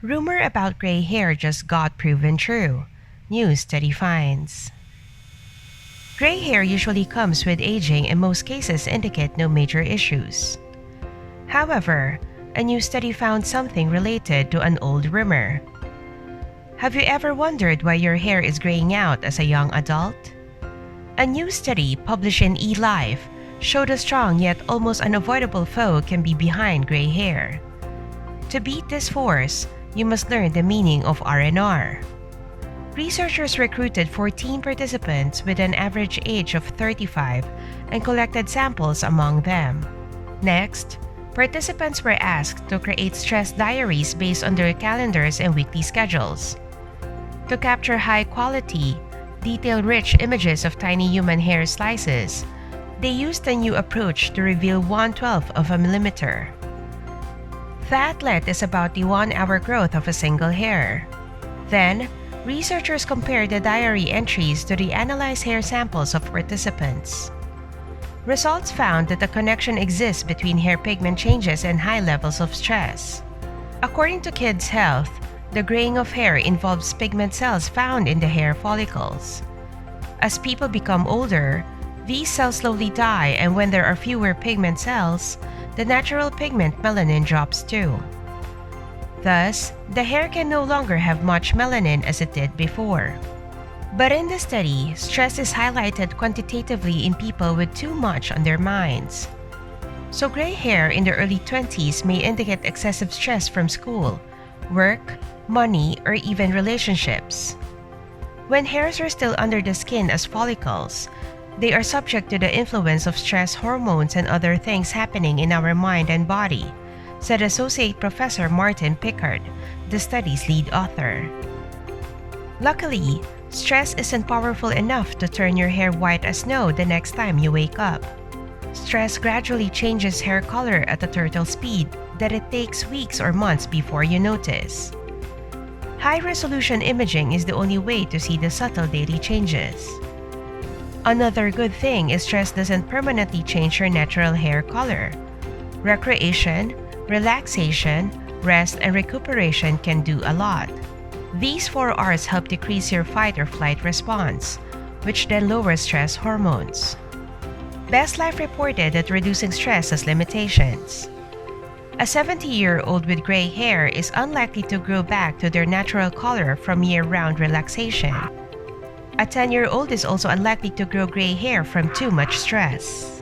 Rumor about gray hair just got proven true. New study finds. Gray hair usually comes with aging and most cases indicate no major issues. However, a new study found something related to an old rumor. Have you ever wondered why your hair is graying out as a young adult? A new study published in eLife showed a strong yet almost unavoidable foe can be behind gray hair. To beat this force, you must learn the meaning of R&R. Researchers recruited 14 participants with an average age of 35 and collected samples among them. Next, participants were asked to create stress diaries based on their calendars and weekly schedules. To capture high-quality, detail-rich images of tiny human hair slices, they used a new approach to reveal 1/12 of a millimeter. That length is about the 1-hour growth of a single hair. Then, researchers compared the diary entries to the analyzed hair samples of participants. Results found that a connection exists between hair pigment changes and high levels of stress. According to Kids Health, the graying of hair involves pigment cells found in the hair follicles. As people become older, these cells slowly die, and when there are fewer pigment cells, the natural pigment melanin drops too. Thus, the hair can no longer have much melanin as it did before. But in the study, stress is highlighted quantitatively in people with too much on their minds. So gray hair in the early 20s may indicate excessive stress from school, work, money, or even relationships. When hairs are still under the skin as follicles, they are subject to the influence of stress hormones and other things happening in our mind and body, said Associate Professor Martin Pickard, the study's lead author. Luckily, stress isn't powerful enough to turn your hair white as snow the next time you wake up. Stress gradually changes hair color at a turtle speed that it takes weeks or months before you notice. High-resolution imaging is the only way to see the subtle daily changes. Another good thing is stress doesn't permanently change your natural hair color. Recreation, relaxation, rest, and recuperation can do a lot. These 4 R's help decrease your fight or flight response, which then lowers stress hormones. Best Life reported that reducing stress has limitations. A 70-year-old with gray hair is unlikely to grow back to their natural color from year-round relaxation. A 10-year-old is also unlikely to grow gray hair from too much stress.